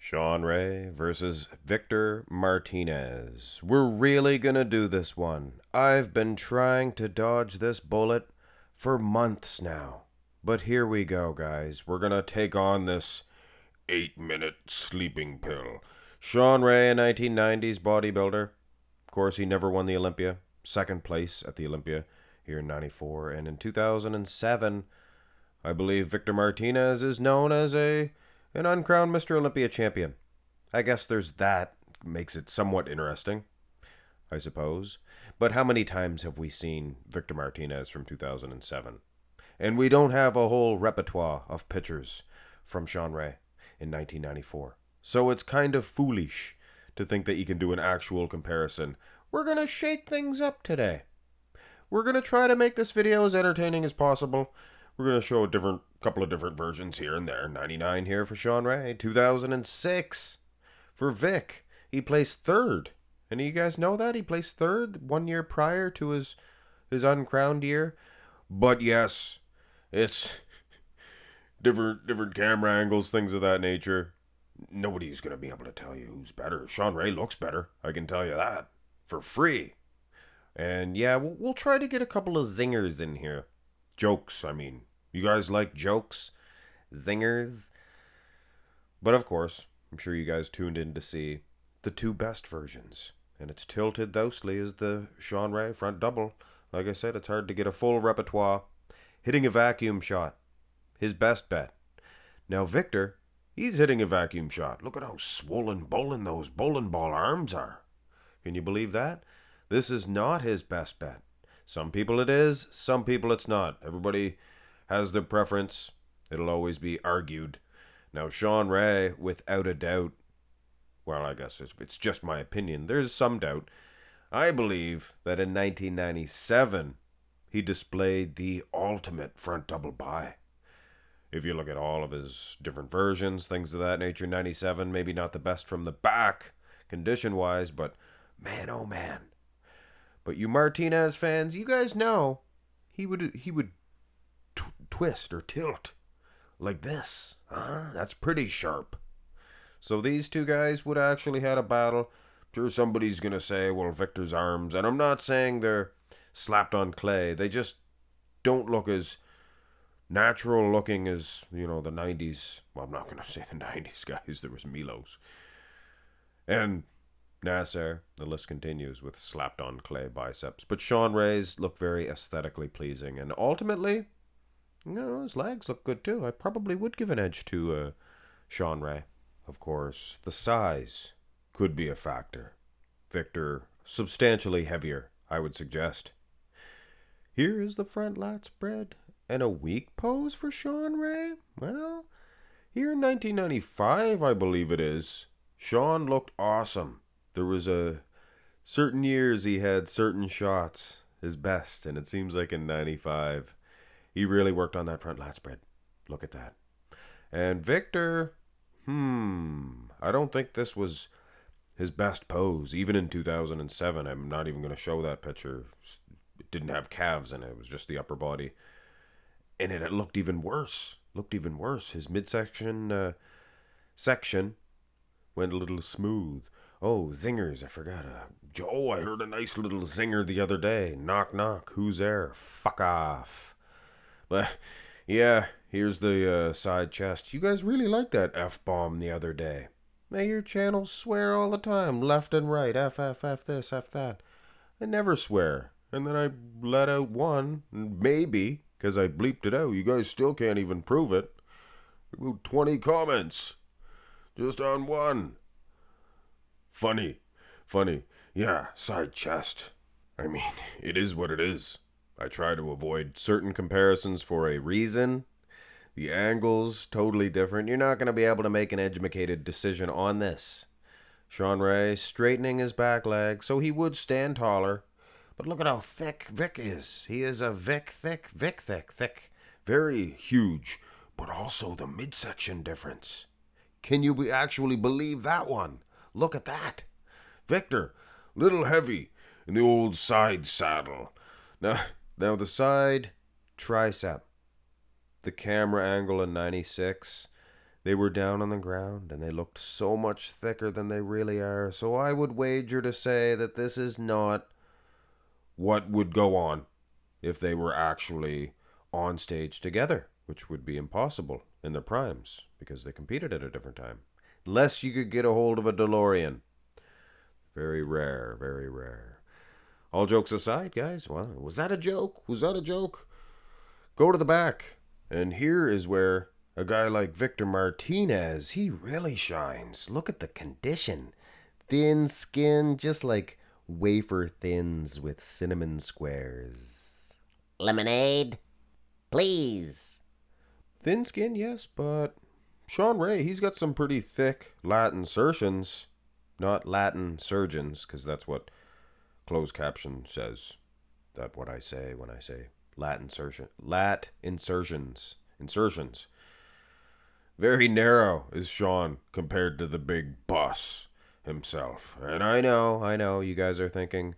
Shawn Ray versus Victor Martinez. We're really gonna do this one. I've been trying to dodge this bullet for months now. But here we go, guys. We're gonna take on this 8-minute sleeping pill. Shawn Ray, a 1990s bodybuilder. Of course, he never won the Olympia. Second place at the Olympia here in 94. And in 2007, I believe Victor Martinez is known as an uncrowned Mr. Olympia champion. I guess there's that. Makes it somewhat interesting, I suppose. But how many times have we seen Victor Martinez from 2007? And we don't have a whole repertoire of pictures from Shawn Ray in 1994. So it's kind of foolish to think that you can do an actual comparison. We're going to shake things up today. We're going to try to make this video as entertaining as possible. We're going to show a couple of different versions here and there. 99 here for Shawn Ray. 2006 for Vic. He placed third. And you guys know that? He placed third 1 year prior to his uncrowned year. But yes, it's different camera angles, things of that nature. Nobody's going to be able to tell you who's better. Shawn Ray looks better. I can tell you that. For free. And yeah, we'll try to get a couple of zingers in here. Jokes, I mean. You guys like jokes? Zingers? But of course, I'm sure you guys tuned in to see the two best versions. And it's tilted thosely as the Shawn Ray front double. Like I said, it's hard to get a full repertoire. Hitting a vacuum shot. His best bet. Now Victor, he's hitting a vacuum shot. Look at how swollen bowling those bowling ball arms are. Can you believe that? This is not his best bet. Some people it is, some people it's not. Everybody has their preference. It'll always be argued. Now, Shawn Ray, without a doubt, well, I guess it's just my opinion. There's some doubt. I believe that in 1997, he displayed the ultimate front double bi. If you look at all of his different versions, things of that nature, 97, maybe not the best from the back, condition-wise, but man, oh man. But you Martinez fans, you guys know he would twist or tilt like this. That's pretty sharp. So these two guys would actually had a battle. I'm sure somebody's going to say, well, Victor's arms. And I'm not saying they're slapped on clay. They just don't look as natural looking as, the 90s. Well, I'm not going to say the 90s, guys. There was Milos. And Nasser, the list continues with slapped on clay biceps. But Shawn Ray's look very aesthetically pleasing. And ultimately, his legs look good too. I probably would give an edge to Shawn Ray. Of course, the size could be a factor. Victor, substantially heavier, I would suggest. Here is the front lat spread. And a weak pose for Shawn Ray? Well, here in 1995, I believe it is, Shawn looked awesome. There was certain years he had certain shots, his best, and it seems like in 95, he really worked on that front lat spread. Look at that. And Victor, I don't think this was his best pose, even in 2007. I'm not even going to show that picture. It didn't have calves in it. It was just the upper body. And it looked even worse. His midsection section went a little smooth. Oh, zingers, I forgot. Joe, I heard a nice little zinger the other day. Knock, knock. Who's there? Fuck off. But, yeah, here's the side chest. You guys really liked that F-bomb the other day. Now your channels swear all the time, left and right. F this, F that. I never swear. And then I let out one, maybe, because I bleeped it out. You guys still can't even prove it. 20 comments. Just on one. Funny. Yeah, side chest. I mean, it is what it is. I try to avoid certain comparisons for a reason. The angle's totally different. You're not going to be able to make an educated decision on this. Shawn Ray straightening his back leg so he would stand taller. But look at how thick Vic is. He is a Vic thick. Very huge. But also the midsection difference. Can you actually believe that one? Look at that. Victor, little heavy in the old side saddle. Now the side tricep. The camera angle in 96. They were down on the ground, and they looked so much thicker than they really are. So I would wager to say that this is not what would go on if they were actually on stage together, which would be impossible in their primes because they competed at a different time. Unless you could get a hold of a DeLorean. Very rare, very rare. All jokes aside, guys, well, was that a joke? Was that a joke? Go to the back. And here is where a guy like Victor Martinez, he really shines. Look at the condition. Thin skin, just like wafer thins with cinnamon squares. Lemonade, please. Thin skin, yes, but Shawn Ray, he's got some pretty thick lat insertions. Not Latin surgeons, because that's what closed caption says. That's what I say when I say lat insertions. Insertions. Very narrow is Shawn compared to the big boss himself. And I know, you guys are thinking,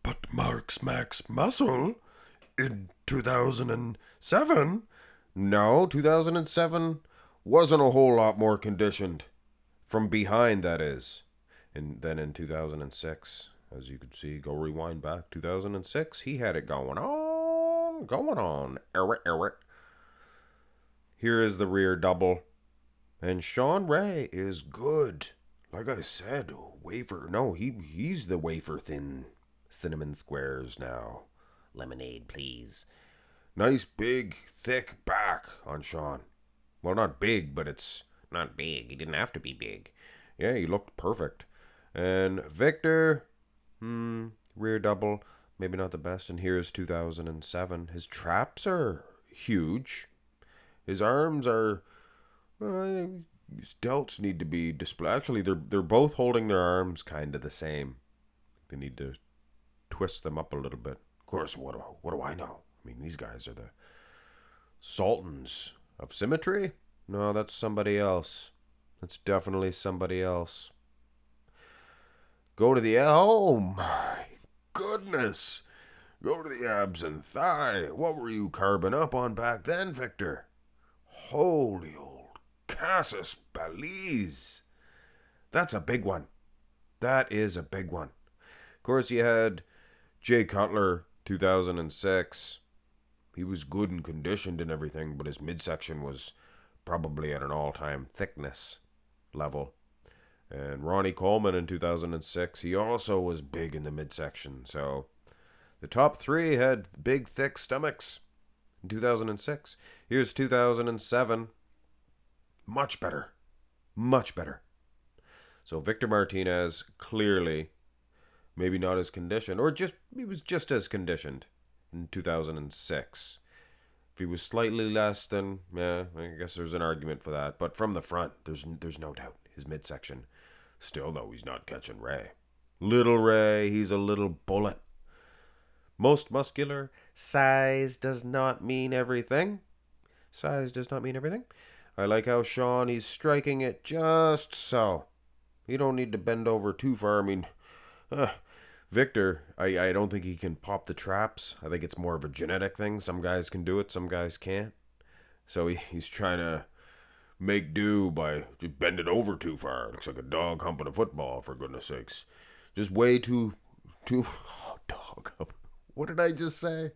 but Mark's Max Muscle in 2007? No, 2007 wasn't a whole lot more conditioned. From behind, that is. And then in 2006, as you could see, go rewind back, 2006, he had it going on. Eric. Here is the rear double. And Shawn Ray is good. Like I said, he's the wafer thin cinnamon squares now. Lemonade, please. Nice big, thick back on Shawn. Well, not big, but it's Not big. He didn't have to be big. yeah, he looked perfect. And Victor, rear double, maybe not the best. And here's 2007. His traps are huge. His arms are, his delts need to be displayed. Actually, they're both holding their arms kind of the same. They need to twist them up a little bit. Of course, what do I know? I mean, these guys are the sultans of symmetry. No, that's somebody else. That's definitely somebody else. Go to the... Oh, my goodness. Go to the abs and thigh. What were you carbon up on back then, Victor? Holy old Cassus Belize. That's a big one. That is a big one. Of course, you had Jay Cutler, 2006. He was good and conditioned and everything, but his midsection was probably at an all-time thickness level. And Ronnie Coleman in 2006, he also was big in the midsection. So the top three had big, thick stomachs in 2006. Here's 2007. Much better. Much better. So Victor Martinez, clearly, maybe not as conditioned, or he was just as conditioned in 2006. If he was slightly less, then I guess there's an argument for that. But from the front, there's no doubt. His midsection. Still, though, he's not catching Ray. Little Ray, he's a little bullet. Most muscular. Size does not mean everything. Size does not mean everything. I like how Shawn, he's striking it just so. You don't need to bend over too far. I mean, Victor, I don't think he can pop the traps. I think it's more of a genetic thing. Some guys can do it, some guys can't. So he's trying to make do by just bending over too far. Looks like a dog humping a football, for goodness sakes. Just way too dog hump. What did I just say?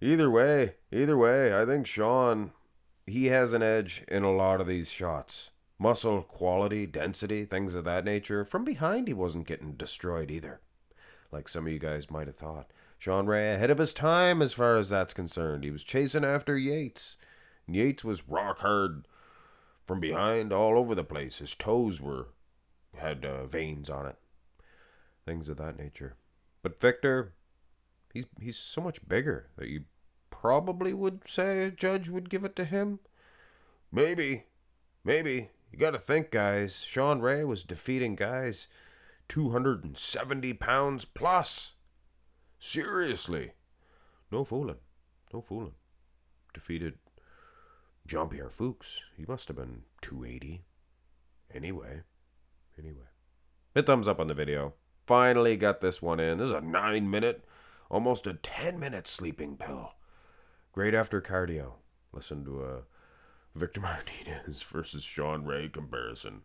Either way, I think Shawn, he has an edge in a lot of these shots. Muscle quality, density, things of that nature. From behind, he wasn't getting destroyed either, like some of you guys might have thought. Shawn Ray ahead of his time as far as that's concerned. He was chasing after Yates. Yates was rock hard from behind all over the place. His toes had veins on it. Things of that nature. But Victor, he's so much bigger that you probably would say a judge would give it to him. Maybe. You got to think, guys. Shawn Ray was defeating guys 270 pounds plus. Seriously. No fooling. Defeated Jean-Pierre Fuchs. He must have been 280. Anyway. Hit thumbs up on the video. Finally got this one in. This is a 9-minute, almost a 10-minute sleeping pill. Great after cardio. Listen to Victor Martinez versus Shawn Ray comparison.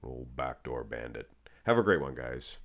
Old backdoor bandit. Have a great one, guys.